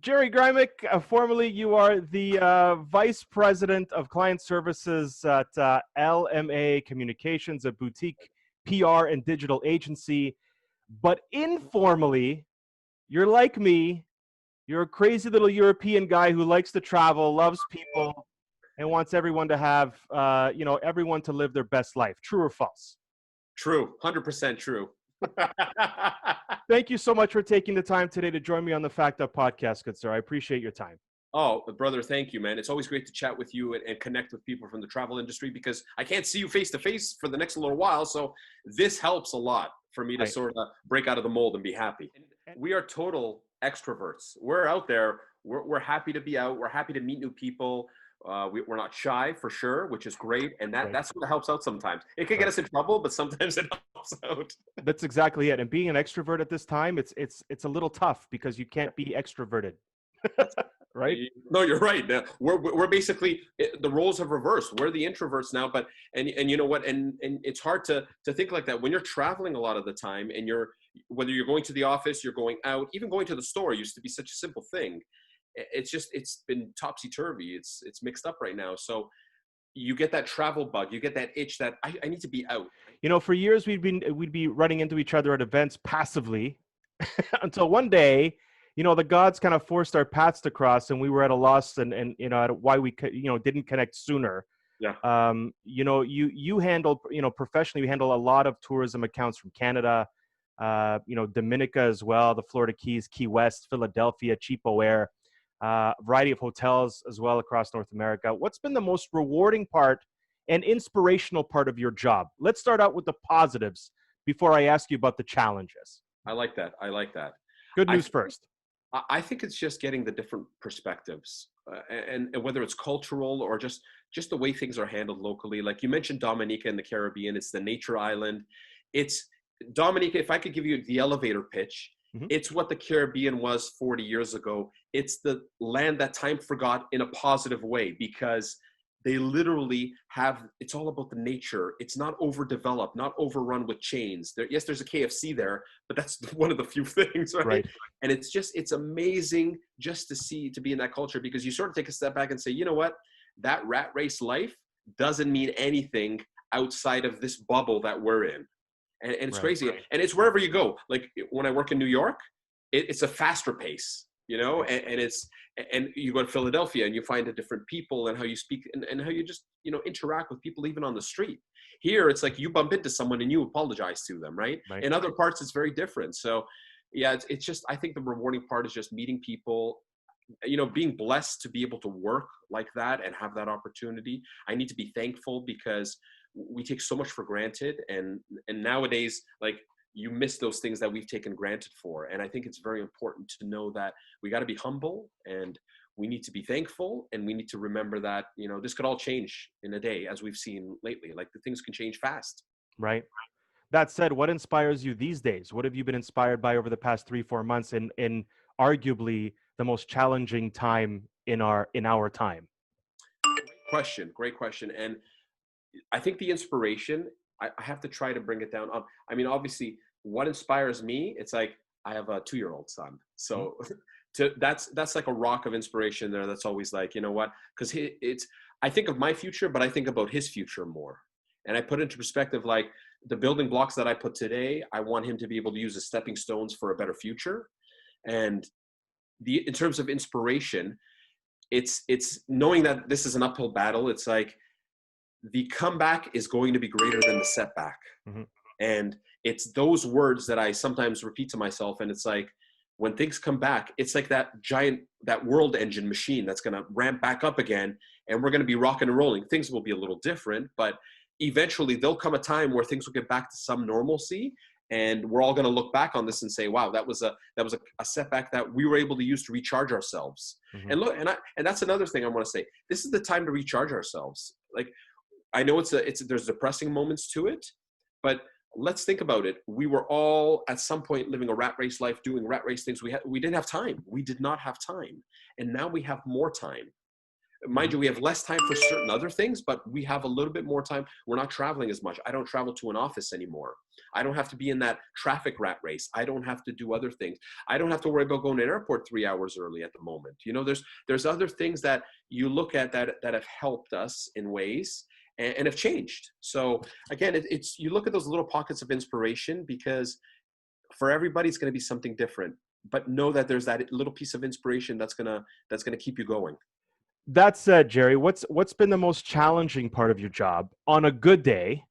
Jerry Grymek, formerly you are the Vice President of Client Services at LMA Communications, a boutique PR and digital agency. But informally, you're like me. You're a crazy little European guy who likes to travel, loves people, and wants everyone to have, everyone to live their best life. True or false? True, 100% true. Thank you so much for taking the time today to join me on the Fact Up podcast, good sir. I appreciate your time. Oh, brother, thank you, man. It's always great to chat with you and connect with people from the travel industry because I can't see you face to face for the next little while. So this helps a lot for me to sort of break out of the mold and be happy. We are total extroverts. We're out there. We're happy to be out. We're happy to meet new people. We're not shy for sure, which is great. And that's what helps out sometimes. It can get us in trouble, but sometimes it helps out. That's exactly it. And being an extrovert at this time, it's a little tough because you can't be extroverted. Right? No, you're right. We're basically, the roles have reversed. We're the introverts now, but, and you know what? And it's hard to think like that when you're traveling a lot of the time and whether you're going to the office, you're going out, even going to the store used to be such a simple thing. It's been topsy-turvy. It's mixed up right now. So you get that travel bug, you get that itch that I need to be out. You know, for years we'd be running into each other at events passively until one day, you know, the gods kind of forced our paths to cross, and we were at a loss, and you know, at why we didn't connect sooner. Yeah. You know, you handle, professionally, you handle a lot of tourism accounts from Canada, Dominica as well, the Florida Keys, Key West, Philadelphia, Cheapo Air, variety of hotels as well across North America. What's been the most rewarding part and inspirational part of your job? Let's start out with the positives before I ask you about the challenges. I like that. Good news first. I think it's just getting the different perspectives, and whether it's cultural or just the way things are handled locally. Like you mentioned Dominica in the Caribbean, it's the nature island. It's Dominica, if I could give you the elevator pitch, it's what the Caribbean was 40 years ago. It's the land that time forgot in a positive way because they literally it's all about the nature. It's not overdeveloped, not overrun with chains. Yes, there's a KFC there, but that's one of the few things, right? And it's amazing just to be in that culture because you sort of take a step back and say, you know what? That rat race life doesn't mean anything outside of this bubble that we're in. And it's crazy. And it's wherever you go. Like when I work in New York, it's a faster pace. And you go to Philadelphia and you find a different people and how you speak and how you just, interact with people even on the street. Here, it's like you bump into someone and you apologize to them, right? In other parts, it's very different. So yeah, it's just, I think the rewarding part is just meeting people, being blessed to be able to work like that and have that opportunity. I need to be thankful because we take so much for granted. And nowadays, like, you miss those things that we've taken granted for. And I think it's very important to know that we got to be humble and we need to be thankful. And we need to remember that, this could all change in a day, as we've seen lately. Like the things can change fast. Right. That said, what inspires you these days? What have you been inspired by over the past 3-4 months in arguably the most challenging time in our time? Great question. And I think the inspiration, I have to try to bring it down. I mean, obviously, what inspires me, it's like I have a 2-year-old son. So that's like a rock of inspiration there. That's always like, you know what? Because I think of my future, but I think about his future more. And I put into perspective, like the building blocks that I put today, I want him to be able to use as stepping stones for a better future. And in terms of inspiration, it's knowing that this is an uphill battle. It's like the comeback is going to be greater than the setback. And it's those words that I sometimes repeat to myself. And it's like, when things come back, it's like that world engine machine that's going to ramp back up again. And we're going to be rocking and rolling. Things will be a little different, but eventually there'll come a time where things will get back to some normalcy. And we're all going to look back on this and say, wow, that was a setback that we were able to use to recharge ourselves. And look, and that's another thing I want to say. This is the time to recharge ourselves. Like, I know there's depressing moments to it, but let's think about it. We were all at some point living a rat race life, doing rat race things. We didn't have time. We did not have time. And now we have more time. Mind you, we have less time for certain other things, but we have a little bit more time. We're not traveling as much. I don't travel to an office anymore. I don't have to be in that traffic rat race. I don't have to do other things. I don't have to worry about going to an airport 3 hours early at the moment. You know, there's other things that you look at that have helped us in ways and have changed. So again, it's you look at those little pockets of inspiration, because for everybody it's going to be something different. But know that there's that little piece of inspiration that's gonna keep you going. That said, Jerry, what's been the most challenging part of your job on a good day?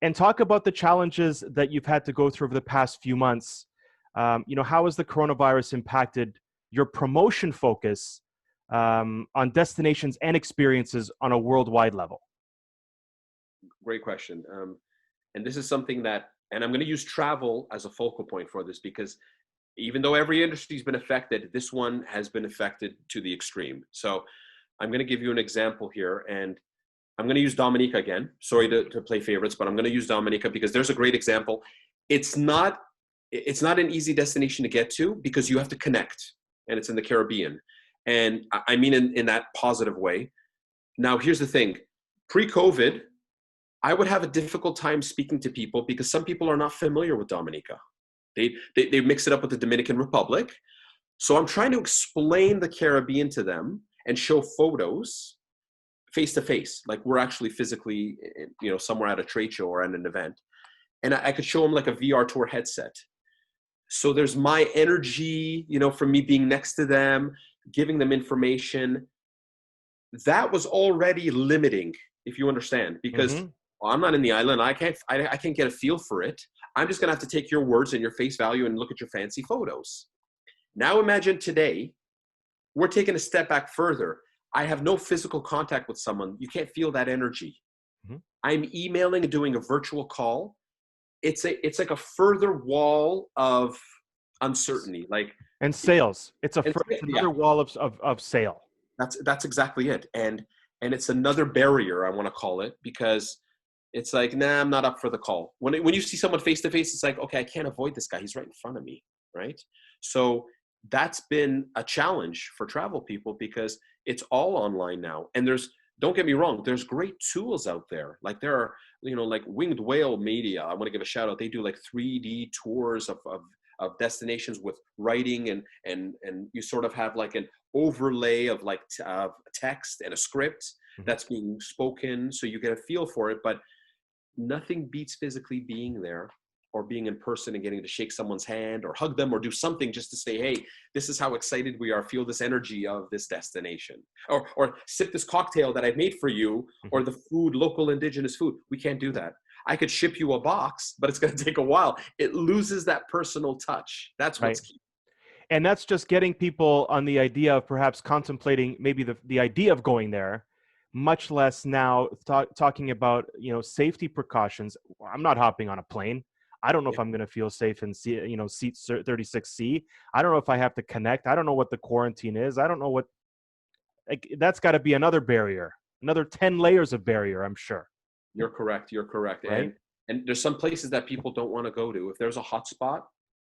And talk about the challenges that you've had to go through over the past few months. How has the coronavirus impacted your promotion focus on destinations and experiences on a worldwide level? Great question. And this is something that, and I'm going to use travel as a focal point for this, because even though every industry has been affected, this one has been affected to the extreme. So I'm going to give you an example here, and I'm going to use Dominica again. Sorry to play favorites, but I'm going to use Dominica because there's a great example. It's not an easy destination to get to because you have to connect, and it's in the Caribbean. And I mean in that positive way. Now, here's the thing. Pre-COVID, I would have a difficult time speaking to people because some people are not familiar with Dominica. They mix it up with the Dominican Republic. So I'm trying to explain the Caribbean to them and show photos face to face, like we're actually physically, somewhere at a trade show or at an event. And I could show them like a VR tour headset. So there's my energy, from me being next to them, giving them information. That was already limiting, if you understand, because I'm not in the island. I can't get a feel for it. I'm just going to have to take your words and your face value and look at your fancy photos. Now imagine today, we're taking a step back further. I have no physical contact with someone. You can't feel that energy. I'm emailing and doing a virtual call. It's like a further wall of uncertainty. And sales. It's another wall of sale. That's exactly it. And it's another barrier, I want to call it, because it's like, nah, I'm not up for the call. When you see someone face to face, it's like, okay, I can't avoid this guy. He's right in front of me, right? So that's been a challenge for travel people because it's all online now. And don't get me wrong, there's great tools out there. Like there are, like Winged Whale Media. I want to give a shout out. They do like 3D tours of destinations with writing and you sort of have like an overlay of like text and a script that's being spoken. So you get a feel for it, but nothing beats physically being there or being in person and getting to shake someone's hand or hug them or do something just to say, hey, this is how excited we are. Feel this energy of this destination, or sip this cocktail that I've made for you, or the food, local indigenous food. We can't do that. I could ship you a box, but it's going to take a while. It loses that personal touch. That's what's key. And that's just getting people on the idea of perhaps contemplating maybe the idea of going there, much less now talking about, safety precautions. I'm not hopping on a plane. I don't know if I'm going to feel safe in seat 36C. I don't know if I have to connect. I don't know what the quarantine is. I don't know what, that's got to be another barrier, another 10 layers of barrier, I'm sure. You're correct. Right? And there's some places that people don't want to go to. If there's a hotspot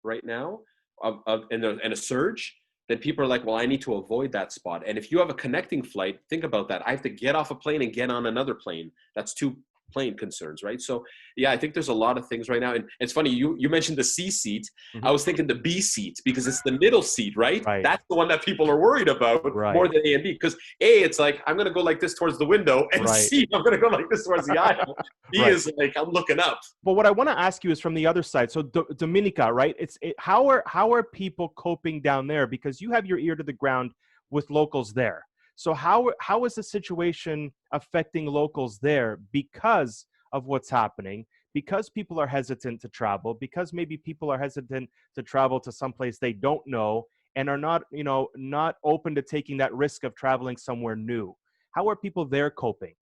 right now and a surge, then people are like, well, I need to avoid that spot. And if you have a connecting flight, think about that. I have to get off a plane and get on another plane. That's two plane concerns, right? So yeah, I think there's a lot of things right now. And it's funny, you mentioned the C seat. I was thinking the B seat because it's the middle seat, right? That's the one that people are worried about more than A and B. Because A, it's like, I'm going to go like this towards the window, and C, I'm going to go like this towards the aisle. B is like, I'm looking up. But what I want to ask you is from the other side. So Dominica, right? How are people coping down there? Because you have your ear to the ground with locals there. So how is the situation affecting locals there because of what's happening? Because people are hesitant to travel, because maybe people are hesitant to travel to someplace they don't know and are not open to taking that risk of traveling somewhere new. How are people there coping?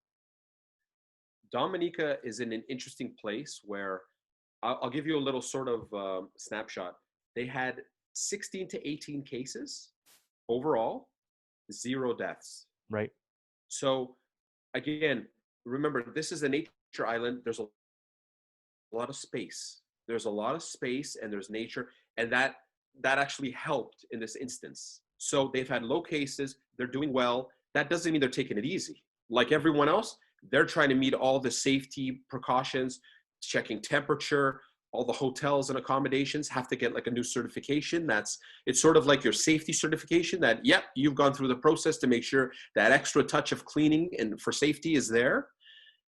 Dominica is in an interesting place where I'll give you a little sort of snapshot. They had 16 to 18 cases overall. 0 deaths. Right. So again, remember, this is a nature island. There's a lot of space. There's a lot of space and there's nature. And that actually helped in this instance. So they've had low cases. They're doing well. that doesn't mean they're taking it easy. Like everyone else, they're trying to meet all the safety precautions, checking temperature. All the hotels and accommodations have to get like a new certification. It's sort of like your safety certification that, yep, you've gone through the process to make sure that extra touch of cleaning and for safety is there.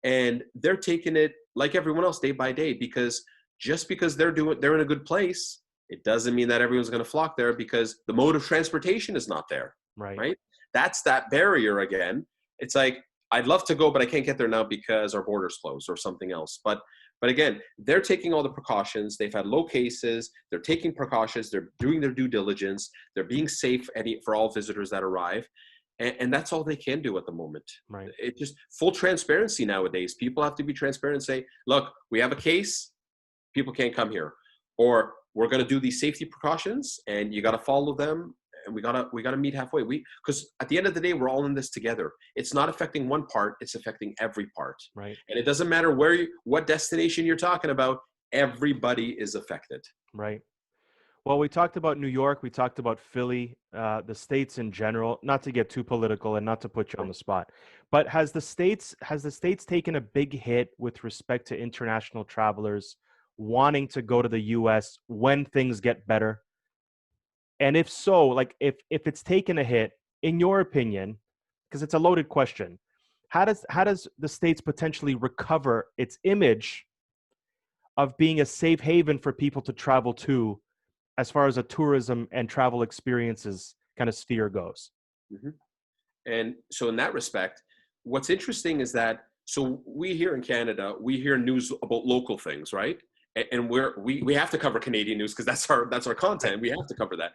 And they're taking it like everyone else day by day, because just because they're in a good place, it doesn't mean that everyone's going to flock there, because the mode of transportation is not there. Right. That's that barrier again. It's like, I'd love to go, but I can't get there now because our border's closed or something else. But again, they're taking all the precautions. They've had low cases. They're taking precautions. They're doing their due diligence. They're being safe for all visitors that arrive. And that's all they can do at the moment. Right. It just full transparency nowadays. People have to be transparent and say, look, we have a case. People can't come here. Or we're going to do these safety precautions and you got to follow them. And we gotta meet halfway. Because at the end of the day, we're all in this together. It's not affecting one part; it's affecting every part. Right. And it doesn't matter what destination you're talking about. Everybody is affected. Right. Well, we talked about New York. We talked about Philly, the states in general. Not to get too political and not to put you on the spot, but has the states taken a big hit with respect to international travelers wanting to go to the U.S. when things get better? And if so, like if it's taken a hit, in your opinion, because it's a loaded question, how does the states potentially recover its image of being a safe haven for people to travel to, as far as a tourism and travel experiences kind of sphere goes? Mm-hmm. And so in that respect, what's interesting is that, so we here in Canada, we hear news about local things, right? And we have to cover Canadian news because that's our content. We have to cover that.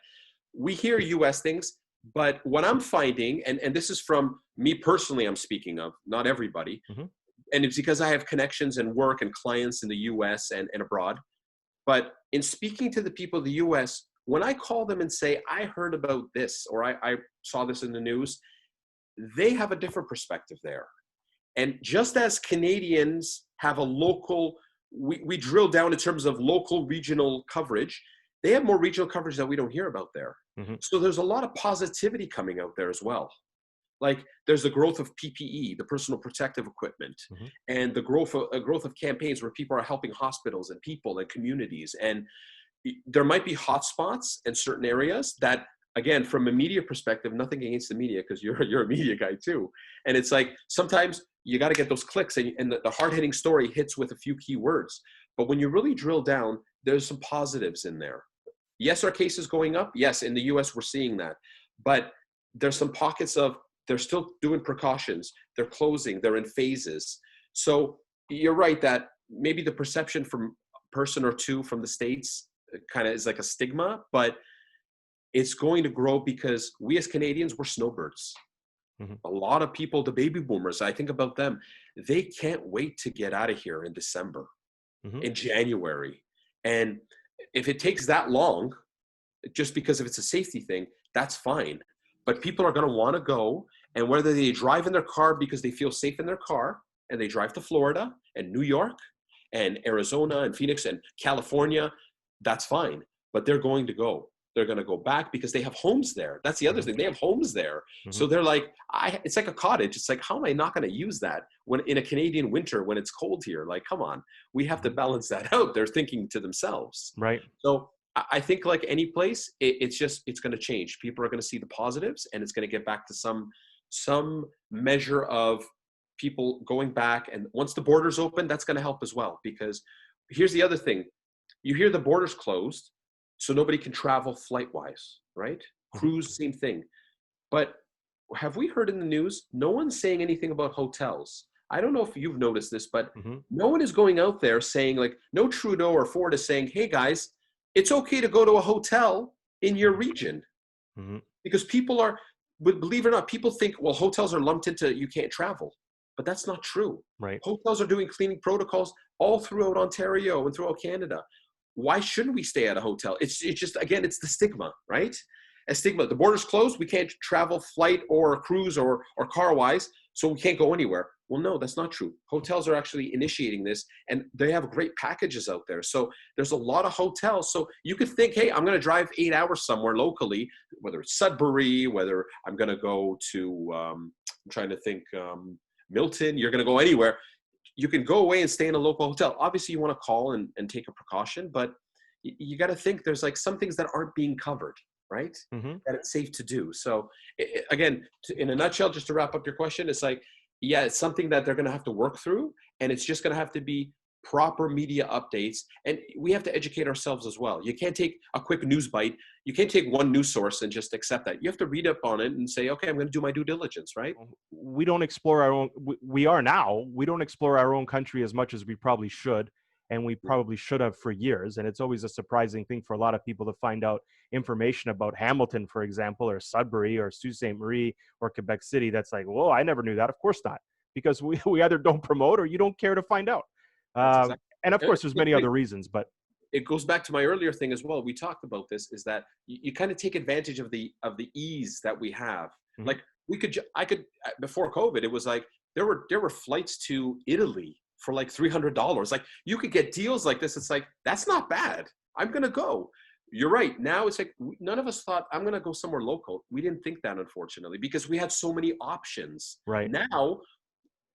We hear US things, but what I'm finding, and this is from me personally, I'm speaking of, not everybody, mm-hmm. and it's because I have connections and work and clients in the US and abroad. But in speaking to the people of the US, when I call them and say, I heard about this, or I saw this in the news, they have a different perspective there. And just as Canadians have a local, we drill down in terms of local regional coverage, they have more regional coverage that we don't hear about there. Mm-hmm. So there's a lot of positivity coming out there as well. Like there's the growth of PPE, the personal protective equipment, mm-hmm. and the growth of campaigns where people are helping hospitals and people and communities. And there might be hotspots in certain areas that, again, from a media perspective, nothing against the media, because you're a media guy too. And it's like, sometimes you got to get those clicks, and the hard-hitting story hits with a few key words. But when you really drill down, there's some positives in there. Yes, our case is going up. Yes, in the US, we're seeing that. But there's some pockets of, they're still doing precautions. They're closing. They're in phases. So you're right that maybe the perception from a person or two from the States kind of is like a stigma, but it's going to grow because we as Canadians, we're snowbirds. Mm-hmm. A lot of people, the baby boomers, I think about them, they can't wait to get out of here in December, mm-hmm. in January. And if it takes that long, just because if it's a safety thing, that's fine. But people are going to want to go, and whether they drive in their car because they feel safe in their car, and they drive to Florida and New York and Arizona and Phoenix and California, that's fine. But they're going to go. They're going to go back because they have homes there. That's the other thing. They have homes there. Mm-hmm. So they're like, it's like a cottage. It's like, how am I not going to use that when in a Canadian winter when it's cold here? Like, come on, we have to balance that out. They're thinking to themselves. Right. So I think like any place, it's going to change. People are going to see the positives, and it's going to get back to some measure of people going back. And once the borders open, that's going to help as well. Because here's the other thing. You hear the borders closed, so nobody can travel flight-wise, right? Cruise, same thing. But have we heard in the news, no one's saying anything about hotels. I don't know if you've noticed this, but no one is going out there saying, like, no Trudeau or Ford is saying, hey guys, it's okay to go to a hotel in your region. Mm-hmm. Because people are, believe it or not, people think, well, hotels are lumped into you can't travel. But that's not true. Right. Hotels are doing cleaning protocols all throughout Ontario and throughout Canada. Why shouldn't we stay at a hotel? It's just, again, it's the stigma, right? A stigma. The border's closed. We can't travel flight or cruise or car-wise, so we can't go anywhere. Well, no, that's not true. Hotels are actually initiating this, and they have great packages out there. So there's a lot of hotels. So you could think, hey, I'm going to drive 8 hours somewhere locally, whether it's Sudbury, whether I'm going to go to, I'm trying to think, Milton, you're going to go anywhere. You can go away and stay in a local hotel. Obviously, you want to call and take a precaution, but you got to think there's like some things that aren't being covered, right? Hmm. That it's safe to do. So again, in a nutshell, just to wrap up your question, it's like, yeah, it's something that they're going to have to work through, and it's just going to have to be proper media updates. And we have to educate ourselves as well. You can't take a quick news bite. You can't take one news source and just accept that. You have to read up on it and say, okay, I'm going to do my due diligence, right? We don't explore our own, we are now, we don't explore our own country as much as we probably should. And we probably should have for years. And it's always a surprising thing for a lot of people to find out information about Hamilton, for example, or Sudbury or Sault Ste. Marie or Quebec City. That's like, whoa, I never knew that. Of course not. Because we either don't promote or you don't care to find out. That's exactly. And of course, there's many other reasons, but it goes back to my earlier thing as well. We talked about this, is that you kind of take advantage of the ease that we have. Mhm. Like I could before COVID, it was like there were flights to Italy for like $300. Like you could get deals like this. It's like, that's not bad. I'm going to go. You're right. Now it's like none of us thought I'm going to go somewhere local. We didn't think that, unfortunately, because we had so many options. Right. Now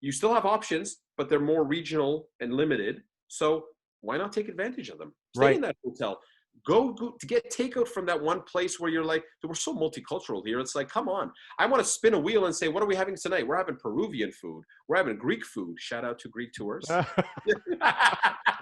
you still have options, but they're more regional and limited. So why not take advantage of them? Stay in that hotel. Go to get takeout from that one place where you're like, we're so multicultural here. It's like, come on. I want to spin a wheel and say, what are we having tonight? We're having Peruvian food. We're having Greek food. Shout out to Greek tours.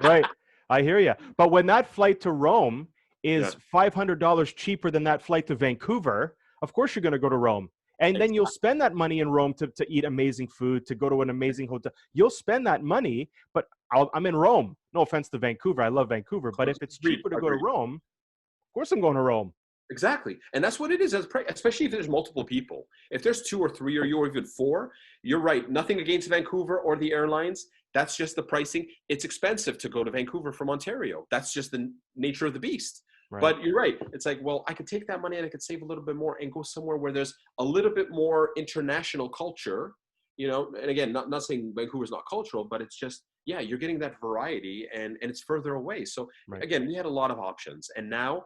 Right. I hear you. But when that flight to Rome is Yeah. $500 cheaper than that flight to Vancouver, of course you're going to go to Rome. And then you'll spend that money in Rome to eat amazing food, to go to an amazing hotel. You'll spend that money, but I'm in Rome. No offense to Vancouver. I love Vancouver. But if it's cheaper to go to Rome, of course I'm going to Rome. Exactly. And that's what it is, especially if there's multiple people. If there's 2 or 3 or even 4, you're right. Nothing against Vancouver or the airlines. That's just the pricing. It's expensive to go to Vancouver from Ontario. That's just the nature of the beast. Right. But you're right. It's like, well, I could take that money and I could save a little bit more and go somewhere where there's a little bit more international culture, and again, not saying Vancouver's not cultural, but it's just, yeah, you're getting that variety and it's further away. So again, we had a lot of options, and now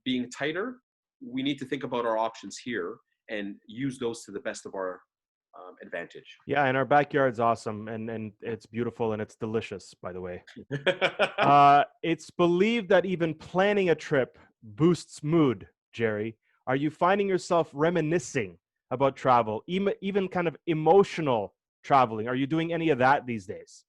being tighter, we need to think about our options here and use those to the best of our advantage. Yeah, and our backyard's awesome, and it's beautiful, and it's delicious, by the way. It's believed that even planning a trip boosts mood, Jerry. Are you finding yourself reminiscing about travel, even kind of emotional traveling? Are you doing any of that these days?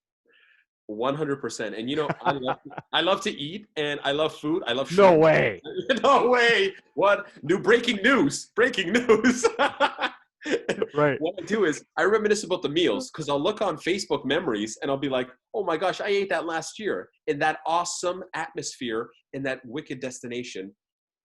100%. And I llove to eat and I love food. I love No way. No way. What? Breaking news. Breaking news. Right. What I do is I reminisce about the meals, because I'll look on Facebook memories and I'll be like, oh my gosh, I ate that last year in that awesome atmosphere in that wicked destination.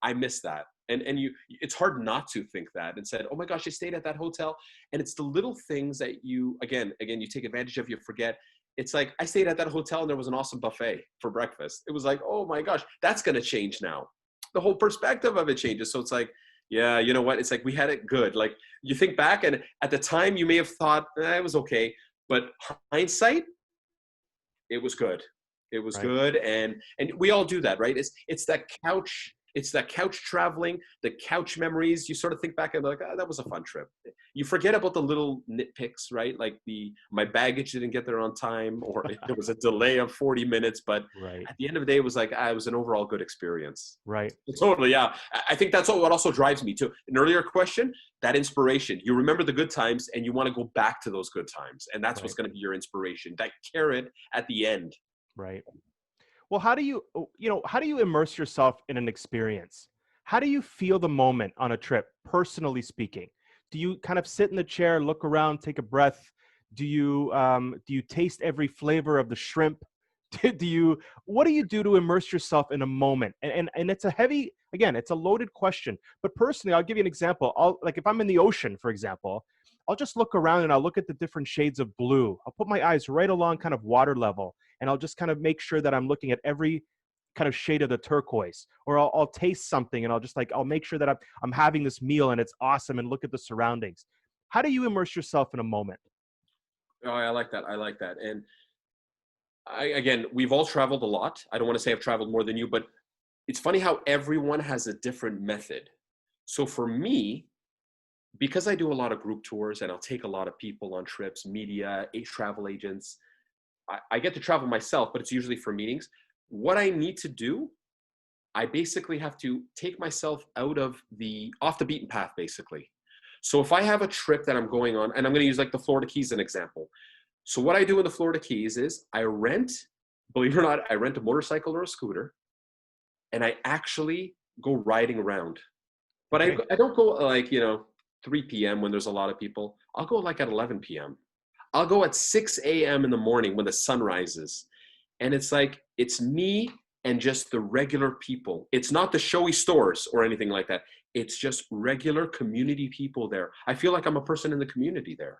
I miss that. And it's hard not to think that and said, oh my gosh, I stayed at that hotel. And it's the little things that you, again, you take advantage of, you forget. It's like, I stayed at that hotel and there was an awesome buffet for breakfast. It was like, oh my gosh, that's going to change now. The whole perspective of it changes. So it's like, yeah, you know what? It's like, we had it good. Like, you think back and at the time you may have thought, it was okay. But hindsight, it was good. It was good. And we all do that, right? It's that couch. It's that couch traveling, the couch memories. You sort of think back and like, that was a fun trip. You forget about the little nitpicks, right? Like my baggage didn't get there on time, or there was a delay of 40 minutes. But at the end of the day, it was like, it was an overall good experience. Right. Totally. Yeah. I think that's what also drives me to an earlier question, that inspiration. You remember the good times and you want to go back to those good times. And that's what's going to be your inspiration, that carrot at the end. Right. Well, how do you immerse yourself in an experience? How do you feel the moment on a trip, personally speaking? Do you kind of sit in the chair, look around, take a breath? Do you taste every flavor of the shrimp? What do you do to immerse yourself in a moment? And it's it's a loaded question. But personally, I'll give you an example. Like if I'm in the ocean, for example, I'll just look around and I'll look at the different shades of blue. I'll put my eyes right along kind of water level, and I'll just kind of make sure that I'm looking at every kind of shade of the turquoise. Or I'll taste something and I'll make sure that I'm having this meal and it's awesome, and look at the surroundings. How do you immerse yourself in a moment? Oh, I like that. I like that. And again, we've all traveled a lot. I don't want to say I've traveled more than you, but it's funny how everyone has a different method. So for me, because I do a lot of group tours and I'll take a lot of people on trips, media, travel agents, I get to travel myself, but it's usually for meetings. What I need to do, I basically have to take myself off the beaten path, basically. So if I have a trip that I'm going on, and I'm going to use like the Florida Keys as an example. So what I do in the Florida Keys is believe it or not, I rent a motorcycle or a scooter, and I actually go riding around. But Okay. I don't go like, 3 p.m. when there's a lot of people. I'll go like at 11 p.m. I'll go at 6 a.m. in the morning when the sun rises. And it's like, it's me and just the regular people. It's not the showy stores or anything like that. It's just regular community people there. I feel like I'm a person in the community there.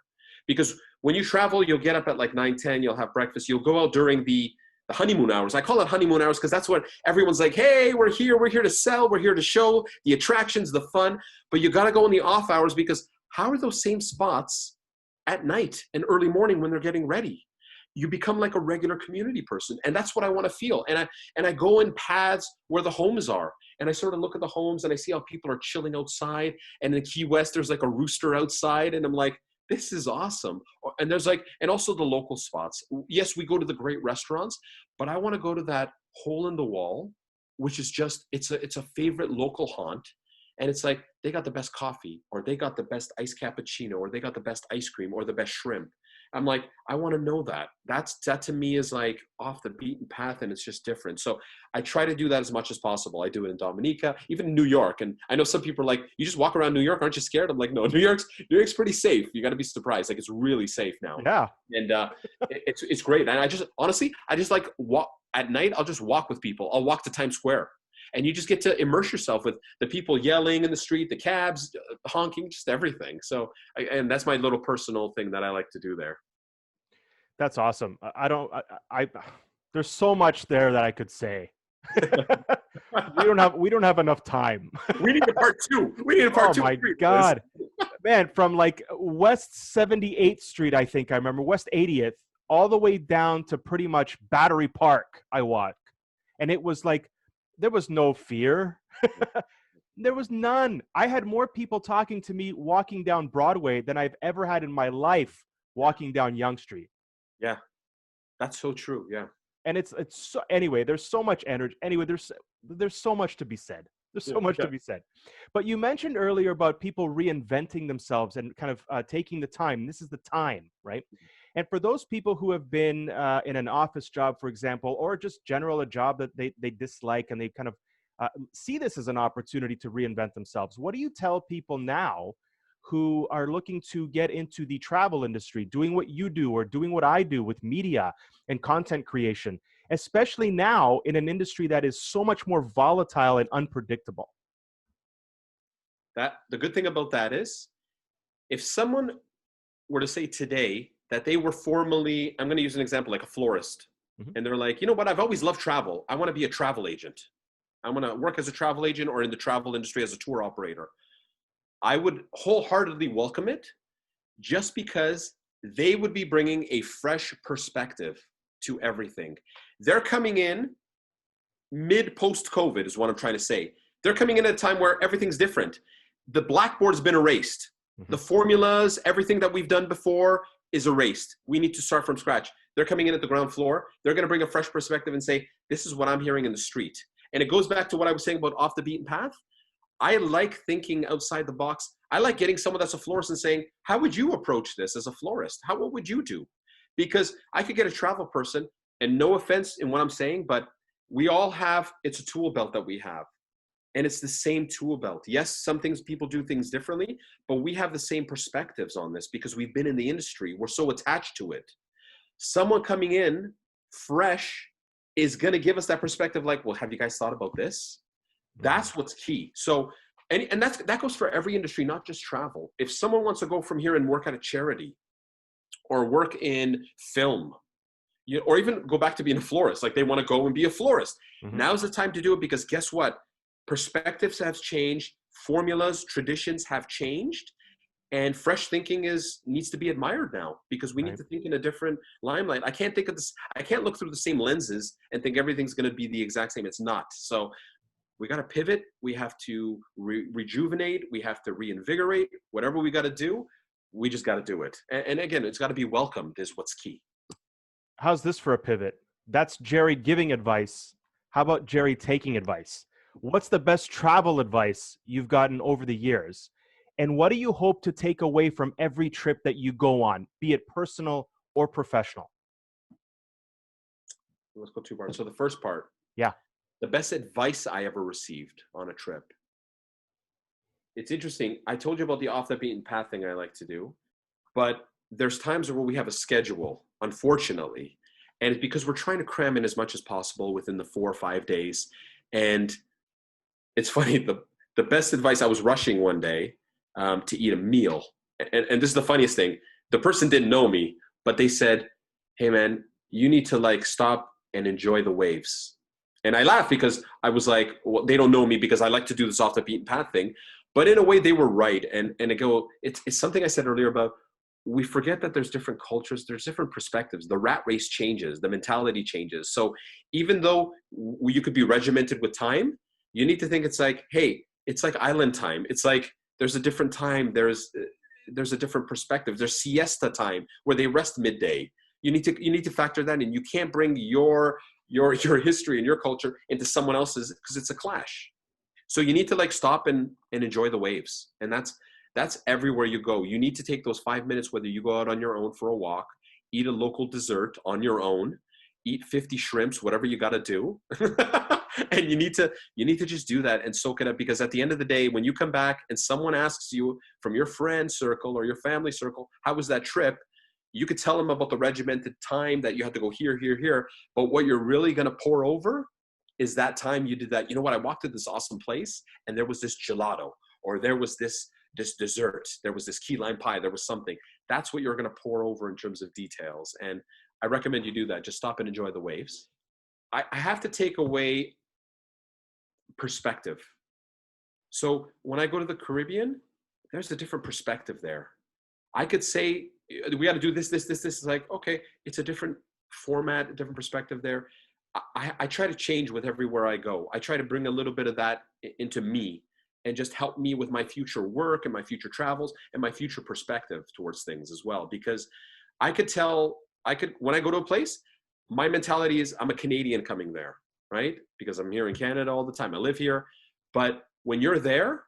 Because when you travel, you'll get up at like 9, 10, you'll have breakfast, you'll go out during the honeymoon hours. I call it honeymoon hours because that's when everyone's like, hey, we're here to sell, we're here to show the attractions, the fun. But you got to go in the off hours, because how are those same spots at night and early morning when they're getting ready? You become like a regular community person. And that's what I want to feel. And I go in paths where the homes are. And I sort of look at the homes and I see how people are chilling outside. And in Key West, there's like a rooster outside. And I'm like, this is awesome. And there's like, and also the local spots. Yes, we go to the great restaurants, but I want to go to that hole in the wall, which is just, it's a favorite local haunt. And it's like, they got the best coffee, or they got the best iced cappuccino, or they got the best ice cream, or the best shrimp. I'm like, I want to know that. That to me is like off the beaten path, and it's just different. So I try to do that as much as possible. I do it in Dominica, even in New York. And I know some people are like, you just walk around New York, aren't you scared? I'm like, no, New York's pretty safe. You got to be surprised. Like, it's really safe now. Yeah. And it's great. And I just, honestly, I just like walk at night. I'll just walk with people. I'll walk to Times Square. And you just get to immerse yourself with the people yelling in the street, the cabs, honking, just everything. So, and that's my little personal thing that I like to do there. That's awesome. There's so much there that I could say. we don't have enough time. We need a part two. We need a part two. Oh my God, man! From like West 78th Street, I think I remember, West 80th, all the way down to pretty much Battery Park. I walked, and it was like there was no fear. There was none. I had more people talking to me walking down Broadway than I've ever had in my life walking down Yonge Street. Yeah, that's so true. Yeah. And it's so, anyway, there's so much energy. Anyway, there's so much to be said. There's so much to be said. But you mentioned earlier about people reinventing themselves and kind of taking the time. This is the time, right? And for those people who have been in an office job, for example, or just general a job that they dislike, and they kind of see this as an opportunity to reinvent themselves, what do you tell people now who are looking to get into the travel industry, doing what you do or doing what I do with media and content creation, especially now in an industry that is so much more volatile and unpredictable? The good thing about that is, if someone were to say today that they were formerly, I'm going to use an example, like a florist, and they're like, you know what, I've always loved travel. I want to be a travel agent. I want to work as a travel agent or in the travel industry as a tour operator. I would wholeheartedly welcome it, just because they would be bringing a fresh perspective to everything. They're coming in post-COVID is what I'm trying to say. They're coming in at a time where everything's different. The blackboard's been erased. The formulas, everything that we've done before is erased. We need to start from scratch. They're coming in at the ground floor. They're going to bring a fresh perspective and say, this is what I'm hearing in the street. And it goes back to what I was saying about off the beaten path. I like thinking outside the box. I like getting someone that's a florist and saying, how would you approach this as a florist? What would you do? Because I could get a travel person, and no offense in what I'm saying, but we all have, it's a tool belt that we have. And it's the same tool belt. Yes, some things, people do things differently, but we have the same perspectives on this because we've been in the industry. We're so attached to it. Someone coming in fresh is going to give us that perspective like, well, have you guys thought about this? That's what's key. So, and that goes for every industry, not just travel. If someone wants to go from here and work at a charity or work in film, or even go back to being a florist, like they want to go and be a florist. Now's the time to do it, because guess what? Perspectives have changed. Formulas, traditions have changed. And fresh thinking needs to be admired now, because we need Right. to think in a different limelight. I can't think of this. I can't look through the same lenses and think everything's going to be the exact same. It's not. So we got to pivot. We have to rejuvenate. We have to reinvigorate. Whatever we got to do, we just got to do it. And again, it's got to be welcomed is what's key. How's this for a pivot? That's Jerry giving advice. How about Jerry taking advice? What's the best travel advice you've gotten over the years? And what do you hope to take away from every trip that you go on, be it personal or professional? Let's go two parts. So the first part, Yeah. the best advice I ever received on a trip. It's interesting. I told you about the off the beaten path thing I like to do, but there's times where we have a schedule, unfortunately, and it's because we're trying to cram in as much as possible within the 4 or 5 days. And it's funny, the best advice, I was rushing one day to eat a meal. And this is the funniest thing. The person didn't know me, but they said, hey man, you need to like stop and enjoy the waves. And I laughed because I was like, well, they don't know me because I like to do this off the beaten path thing. But in a way they were right. And I go, it's something I said earlier about, we forget that there's different cultures, there's different perspectives. The rat race changes, the mentality changes. So even though you could be regimented with time, you need to think it's like, hey, it's like island time. It's like there's a different time. There's a different perspective. There's siesta time where they rest midday. You need to factor that in. You can't bring your history and your culture into someone else's because it's a clash. So you need to like stop and enjoy the waves. And that's everywhere you go. You need to take those 5 minutes, whether you go out on your own for a walk, eat a local dessert on your own, eat 50 shrimps, whatever you got to do. And you need to just do that and soak it up, because at the end of the day, when you come back and someone asks you from your friend circle or your family circle, how was that trip? You could tell them about the regimented time that you had to go here, here, here. But what you're really going to pour over is that time you did that. You know what? I walked to this awesome place and there was this gelato, or there was this dessert. There was this key lime pie. There was something. That's what you're going to pour over in terms of details. And I recommend you do that. Just stop and enjoy the waves. I have to take away perspective. So when I go to the Caribbean, there's a different perspective there. I could say, we got to do this. It's like, okay, it's a different format, a different perspective there. I try to change with everywhere I go. I try to bring a little bit of that into me and just help me with my future work and my future travels and my future perspective towards things as well. Because when I go to a place, my mentality is I'm a Canadian coming there, right? Because I'm here in Canada all the time. I live here. But when you're there,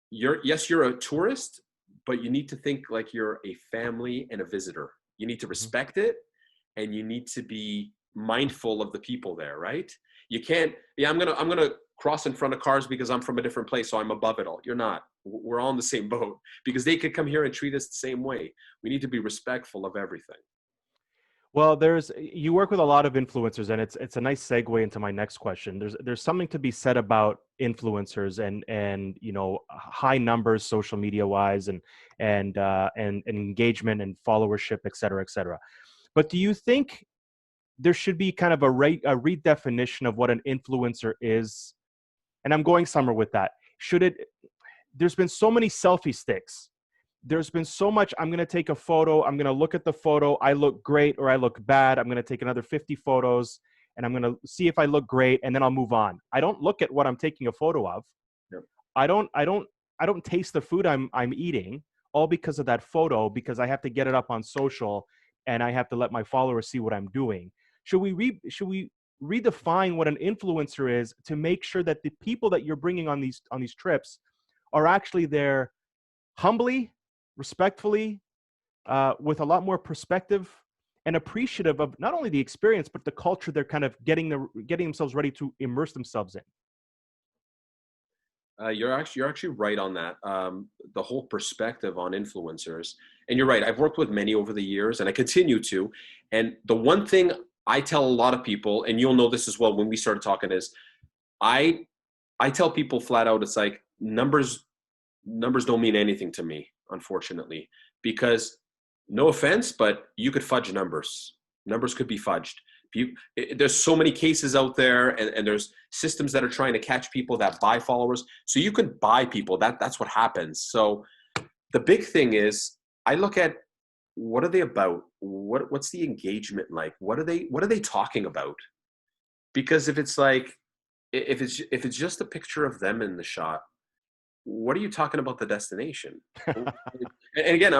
you're a tourist, but you need to think like you're a family and a visitor. You need to respect it, and you need to be mindful of the people there, right? You can't, I'm gonna cross in front of cars because I'm from a different place, so I'm above it all. You're not. We're all in the same boat, because they could come here and treat us the same way. We need to be respectful of everything. Well, you work with a lot of influencers, and it's a nice segue into my next question. There's something to be said about influencers and high numbers social media wise and engagement and followership, et cetera, et cetera. But do you think there should be kind of a redefinition of what an influencer is? And I'm going somewhere with that. There's been so many selfie sticks. There's been so much, I'm going to take a photo, I'm going to look at the photo, I look great or I look bad, I'm going to take another 50 photos and I'm going to see if I look great, and then I'll move on. I don't look at what I'm taking a photo of. Yep. I don't taste the food I'm eating, all because of that photo, because I have to get it up on social and I have to let my followers see what I'm doing. Should we redefine what an influencer is to make sure that the people that you're bringing on these trips are actually there humbly, respectfully, with a lot more perspective and appreciative of not only the experience, but the culture they're kind of getting themselves ready to immerse themselves in? You're actually right on that. The whole perspective on influencers, and you're right. I've worked with many over the years, and I continue to. And the one thing I tell a lot of people, and you'll know this as well when we started talking, is I tell people flat out, it's like numbers don't mean anything to me, unfortunately, because no offense, but you could fudge numbers. Numbers could be fudged. There's so many cases out there, and there's systems that are trying to catch people that buy followers. So you could buy people. That's what happens. So the big thing is I look at what are they about? What's the engagement like? What are they talking about? Because if it's like if it's just a picture of them in the shot, what are you talking about the destination? And again,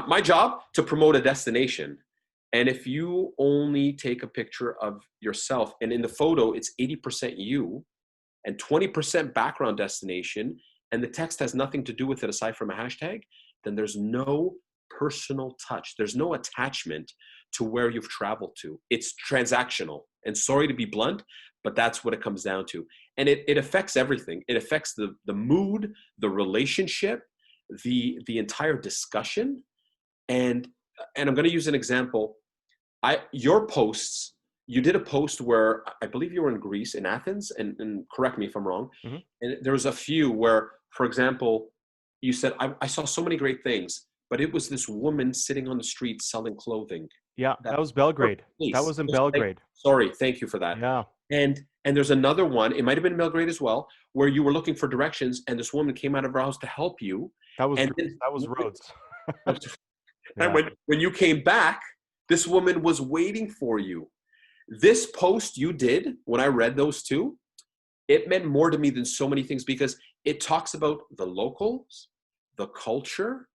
my job to promote a destination. And if you only take a picture of yourself, and in the photo it's 80% you and 20% background destination, and the text has nothing to do with it aside from a hashtag, then there's no personal touch. There's no attachment to where you've traveled to. It's transactional. And sorry to be blunt, but that's what it comes down to. And it affects everything. It affects the mood, the relationship, the entire discussion. And I'm going to use an example. Your posts, you did a post where I believe you were in Greece, in Athens, and correct me if I'm wrong. Mm-hmm. And there was a few where, for example, you said, I saw so many great things, but it was this woman sitting on the street selling clothing. Yeah, that was Belgrade. That was in Belgrade. Sorry, thank you for that. Yeah. And there's another one, it might have been Belgrade as well, where you were looking for directions and this woman came out of her house to help you. That was Rhodes. And when you came back, this woman was waiting for you. This post you did, when I read those two, it meant more to me than so many things because it talks about the locals, the culture,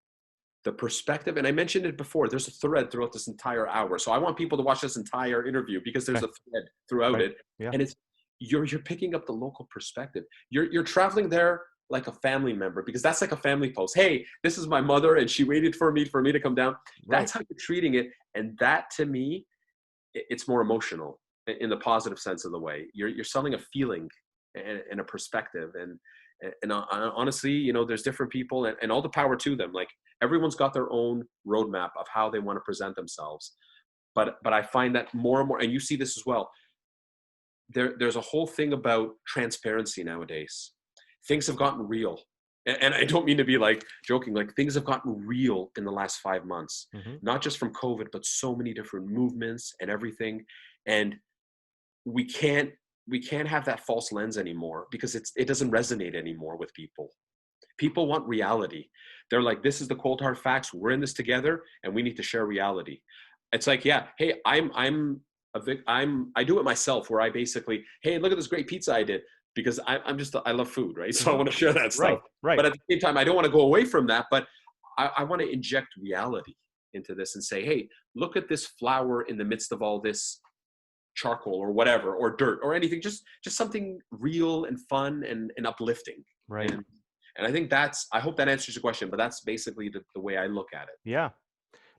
the perspective. And I mentioned it before, there's a thread throughout this entire hour. So I want people to watch this entire interview because there's a thread throughout it. Yeah. And it's, you're picking up the local perspective. You're traveling there like a family member, because that's like a family post. Hey, this is my mother and she waited for me to come down. Right. That's how you're treating it. And that to me, it's more emotional in the positive sense of the way. You're selling a feeling and a perspective. And honestly, you know, there's different people and all the power to them. Like everyone's got their own roadmap of how they want to present themselves. But I find that more and more, and you see this as well, there's a whole thing about transparency nowadays. Things have gotten real. And I don't mean to be like joking, like things have gotten real in the last 5 months, not just from COVID, but so many different movements and everything. And we can't have that false lens anymore because it doesn't resonate anymore with people. People want reality. They're like, this is the cold hard facts. We're in this together and we need to share reality. It's like, yeah, hey, I do it myself where I basically, hey, look at this great pizza I did. Because I love food, right? So I want to share that stuff. Right. But at the same time, I don't want to go away from that, but I want to inject reality into this and say, hey, look at this flower in the midst of all this charcoal or whatever, or dirt or anything, just something real and fun and uplifting. Right. And I think I hope that answers your question, but that's basically the way I look at it. Yeah.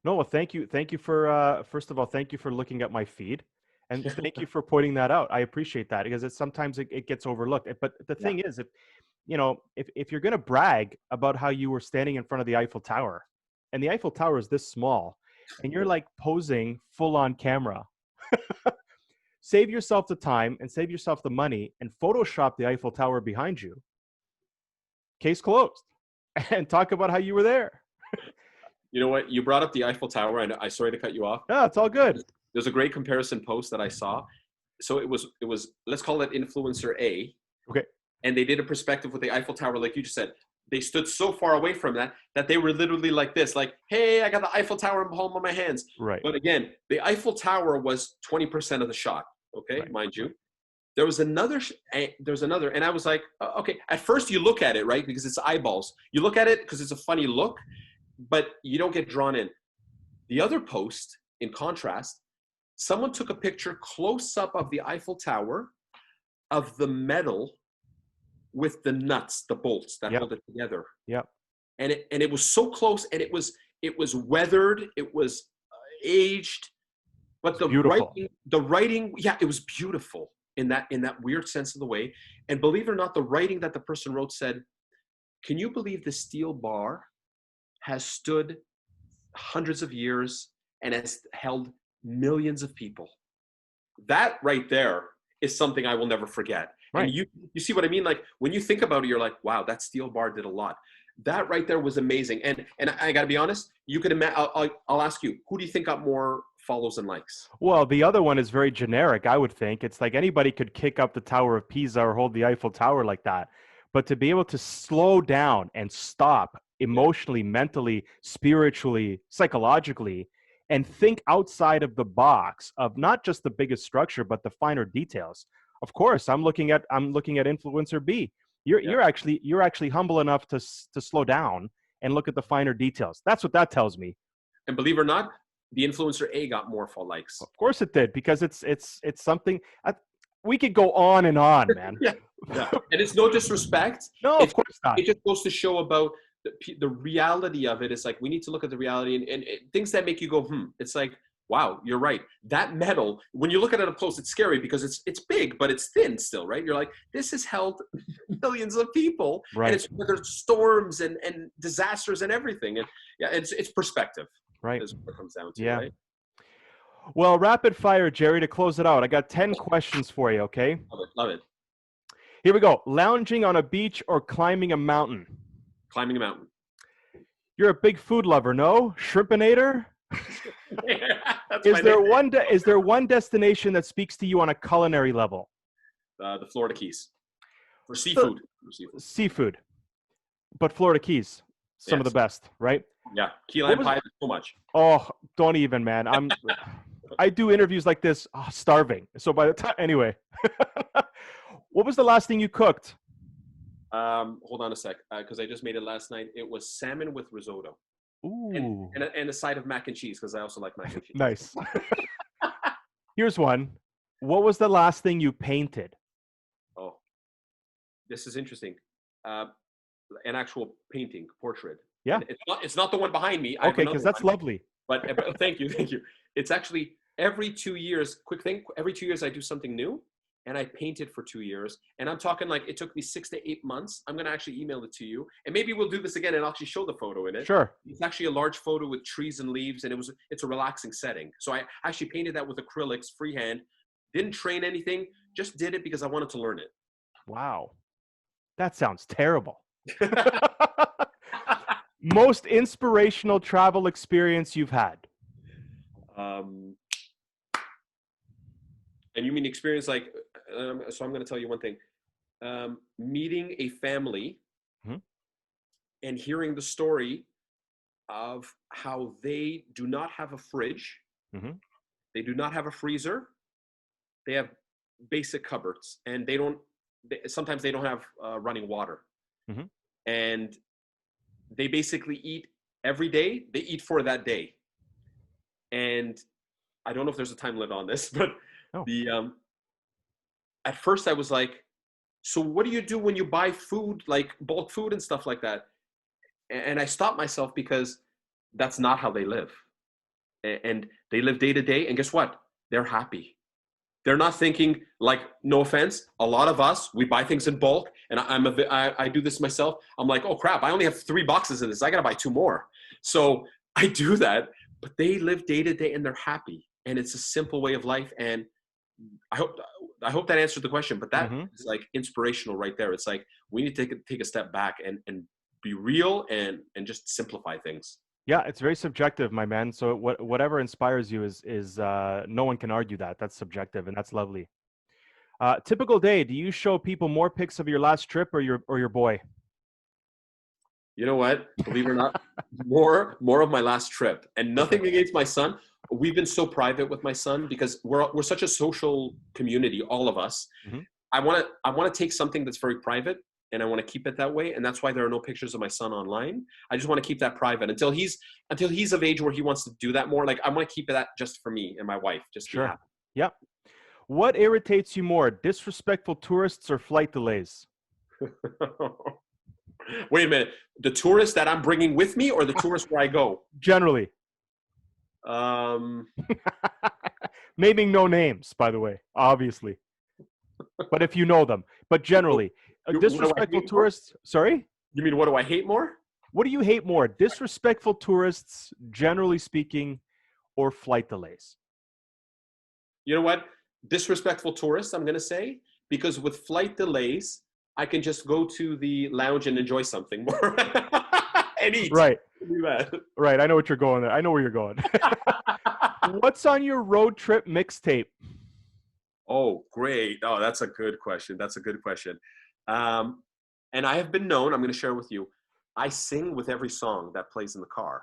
No, well, thank you. Thank you for, first of all, thank you for looking at my feed. And thank you for pointing that out. I appreciate that because sometimes it gets overlooked. But the thing is, if you're going to brag about how you were standing in front of the Eiffel Tower, and the Eiffel Tower is this small, and you're like posing full on camera, save yourself the time and save yourself the money and Photoshop the Eiffel Tower behind you. Case closed. And talk about how you were there. You know what? You brought up the Eiffel Tower, and I sorry to cut you off. No, it's all good. There's a great comparison post that I saw. So it was, let's call it influencer A. Okay. And they did a perspective with the Eiffel Tower, like you just said. They stood so far away from that they were literally like this, like, hey, I got the Eiffel Tower in the palm of my hands. Right. But again, the Eiffel Tower was 20% of the shot. Okay, right. Mind you. There was another, and I was like, okay. At first you look at it, right? Because it's eyeballs. You look at it because it's a funny look, but you don't get drawn in. The other post, in contrast, someone took a picture close up of the Eiffel Tower of the metal with the nuts, the bolts that hold it together. Yep. And it was so close, and it was weathered, it was aged, but the writing, yeah, it was beautiful in that weird sense of the way. And believe it or not, the writing that the person wrote said, "Can you believe the steel bar has stood hundreds of years and has held millions of people?" That right there is something I will never forget. Right. And you see what I mean? Like when you think about it, you're like, wow, that steel bar did a lot. That right there was amazing. And I got to be honest, you could imagine, I'll ask you, who do you think got more follows and likes? Well, the other one is very generic, I would think. It's like anybody could kick up the Tower of Pisa or hold the Eiffel Tower like that. But to be able to slow down and stop emotionally, mentally, spiritually, psychologically, and think outside of the box of not just the biggest structure, but the finer details. Of course, I'm looking at influencer B. You're actually humble enough to slow down and look at the finer details. That's what that tells me. And believe it or not, the influencer A got more likes. Of course it did, because it's something. We could go on and on, man. Yeah. And it's no disrespect. No, of course not. It just goes to show about the reality of it. It's like, we need to look at the reality and things that make you go, It's like, wow, you're right. That metal, when you look at it up close, it's scary because it's big, but it's thin still, right? You're like, this has held millions of people. Right. And it's whether storms and disasters and everything. And yeah, it's perspective. Right. Is what it comes down to, Yeah. right? Well, rapid fire, Jerry, to close it out. I got 10 questions for you, okay? Love it. Here we go. Lounging on a beach or climbing a mountain? Climbing a mountain. You're a big food lover, no? Shrimpinator? Is there one destination that speaks to you on a culinary level? The Florida Keys. For seafood. Seafood. But Florida Keys, some of the best, right? Yeah. Key lime pie, so much. Oh, don't even, man. I do interviews like this starving. So by the time, anyway. What was the last thing you cooked? Hold on a sec, because I just made it last night. It was salmon with risotto. Ooh. And a side of mac and cheese, because I also like mac and cheese. Nice. Here's one. What was the last thing you painted? Oh, this is interesting. An actual painting, portrait. Yeah. And it's not the one behind me. Okay, because that's lovely. But thank you. It's actually every 2 years, every 2 years I do something new. And I painted for 2 years. And I'm talking like it took me 6 to 8 months. I'm going to actually email it to you. And maybe we'll do this again and I'll actually show the photo in it. Sure. It's actually a large photo with trees and leaves. And it's a relaxing setting. So I actually painted that with acrylics, freehand. Didn't train anything. Just did it because I wanted to learn it. Wow. That sounds terrible. Most inspirational travel experience you've had? And you mean experience like, so I'm going to tell you one thing. Meeting a family and hearing the story of how they do not have a fridge. They do not have a freezer. They have basic cupboards, and sometimes they don't have running water. And they basically eat every day. They eat for that day. And I don't know if there's a time limit on this, but at first I was like, so what do you do when you buy food, like bulk food and stuff like that? And I stopped myself because that's not how they live. And they live day to day. And guess what? They're happy. They're not thinking, like, no offense, a lot of us, we buy things in bulk. And I do this myself. I'm like, oh crap, I only have 3 boxes of this. I got to buy 2 more. So I do that, but they live day to day and they're happy. And it's a simple way of life. And I hope that answered the question, but that is like inspirational right there. It's like, we need to take a step back and be real and just simplify things. Yeah, it's very subjective, my man. So whatever inspires you is no one can argue that. That's subjective, and that's lovely. Typical day. Do you show people more pics of your last trip or your boy? You know what? Believe it or not, more of my last trip. And nothing against my son. We've been so private with my son because we're such a social community, all of us. I want to take something that's very private and I want to keep it that way. And that's why there are no pictures of my son online. I just want to keep that private until he's of age where he wants to do that more. Like, I want to keep that just for me and my wife. Just sure. Yep. What irritates you more, disrespectful tourists or flight delays? Wait a minute. The tourists that I'm bringing with me or the tourists where I go? Generally. Naming no names, by the way, obviously. But if you know them. But generally, disrespectful tourists. Sorry? You mean what do I hate more? What do you hate more? Disrespectful tourists, generally speaking, or flight delays? You know what? Disrespectful tourists, I'm going to say, because with flight delays, I can just go to the lounge and enjoy something more and eat. Right. Do that. Right. I know what you're going there. I know where you're going. What's on your road trip mixtape? Oh, great. Oh, that's a good question. And I have been known, I'm going to share with you, I sing with every song that plays in the car.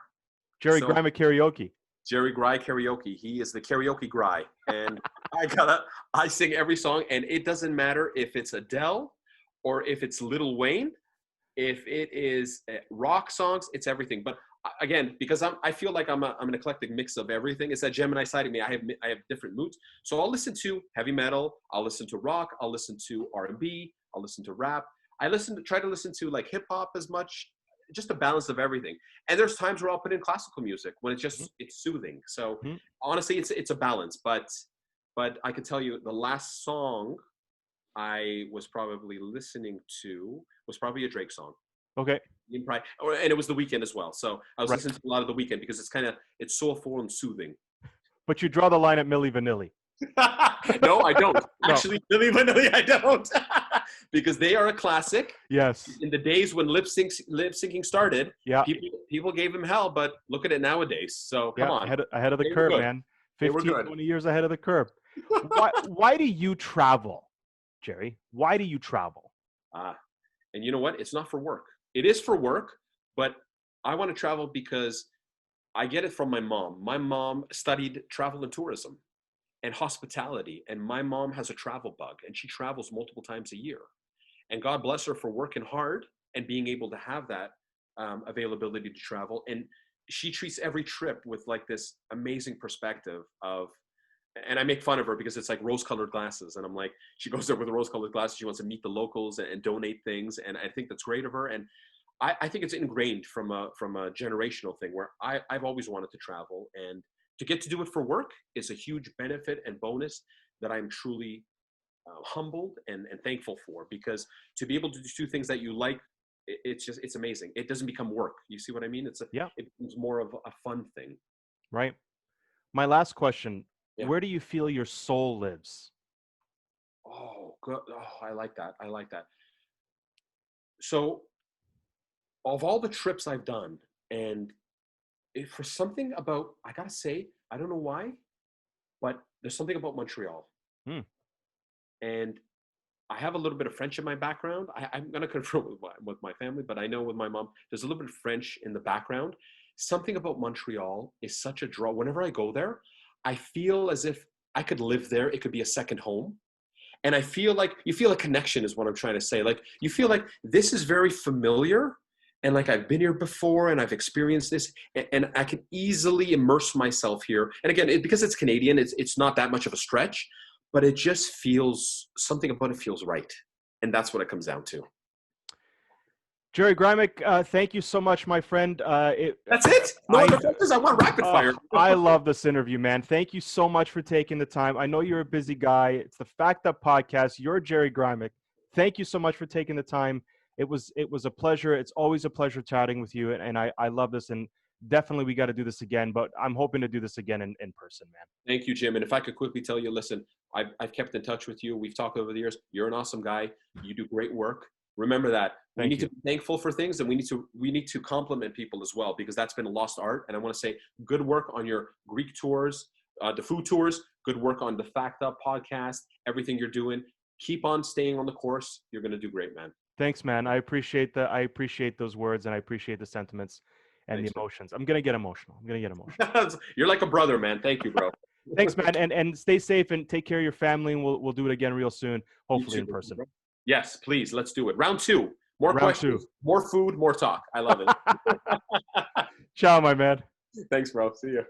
Jerry So Grymek karaoke. Jerry Gry karaoke. He is the karaoke Gry, and I sing every song, and it doesn't matter if it's Adele or if it's Lil Wayne, if it is rock songs, it's everything. But again, because I feel like I'm an eclectic mix of everything. It's that Gemini side of me. I have different moods, so I'll listen to heavy metal, I'll listen to rock, I'll listen to R&B, I'll listen to rap. Try to listen to like hip hop as much, just a balance of everything. And there's times where I'll put in classical music when it's soothing. So Mhm. honestly, it's a balance. But I can tell you the last song I was probably listening to was probably a Drake song. Okay. And it was The Weeknd as well. So I was Right. listening to a lot of The Weeknd because it's soulful and soothing. But you draw the line at Milli Vanilli. No, I don't. No. Actually, Milli Vanilli, I don't. Because they are a classic. Yes. In the days when lip syncing started, Yeah. people gave him hell, but look at it nowadays. So come on. Ahead of the They were curve, good. man. They were 15, good. 20 years ahead of the curve. Why do you travel, Jerry? Why do you travel? And you know what? It's not for work. It is for work, but I want to travel because I get it from my mom. My mom studied travel and tourism and hospitality, and my mom has a travel bug, and she travels multiple times a year. And God bless her for working hard and being able to have that availability to travel. And she treats every trip with like this amazing perspective of, and I make fun of her because it's like rose-colored glasses. And I'm like, she goes there with rose-colored glasses. She wants to meet the locals and donate things. And I think that's great of her. And I think it's ingrained from a generational thing where I've always wanted to travel, and to get to do it for work is a huge benefit and bonus that I'm truly humbled and thankful for, because to be able to do things that you like, it's amazing. It doesn't become work. You see what I mean? It becomes more of a fun thing. Right. My last question, Yeah. where do you feel your soul lives? Oh, good. Oh, I like that. So of all the trips I've done, and for something about, I gotta say, I don't know why, but there's something about Montreal. And I have a little bit of French in my background. I'm going to confirm with my family, but I know with my mom, there's a little bit of French in the background. Something about Montreal is such a draw. Whenever I go there, I feel as if I could live there. It could be a second home. And I feel like you feel a connection is what I'm trying to say. Like you feel like this is very familiar, and like I've been here before and I've experienced this, and I can easily immerse myself here. And again, because it's Canadian, it's not that much of a stretch, but it just feels, something about it feels right. And that's what it comes down to. Jerry Grymek, thank you so much, my friend. That's it? No other questions? I want rapid fire. I love this interview, man. Thank you so much for taking the time. I know you're a busy guy. It's the Fact Up Podcast. You're Jerry Grymek. Thank you so much for taking the time. It was a pleasure. It's always a pleasure chatting with you, and I love this. And definitely we got to do this again, but I'm hoping to do this again in person, man. Thank you, Jim. And if I could quickly tell you, listen, I've kept in touch with you. We've talked over the years. You're an awesome guy. You do great work. Remember that. We need to be thankful for things, and we need to compliment people as well, because that's been a lost art. And I want to say good work on your Greek tours, the food tours, good work on the Fact Up podcast, everything you're doing. Keep on staying on the course. You're going to do great, man. Thanks, man. I appreciate those words, and I appreciate the sentiments and the emotions. I'm going to get emotional. You're like a brother, man. Thank you, bro. Thanks, man. And stay safe and take care of your family, and we'll do it again real soon, hopefully in person. Yes, please. Let's do it. Round 2. More questions, more food, more talk. I love it. Ciao, my man. Thanks, bro. See you.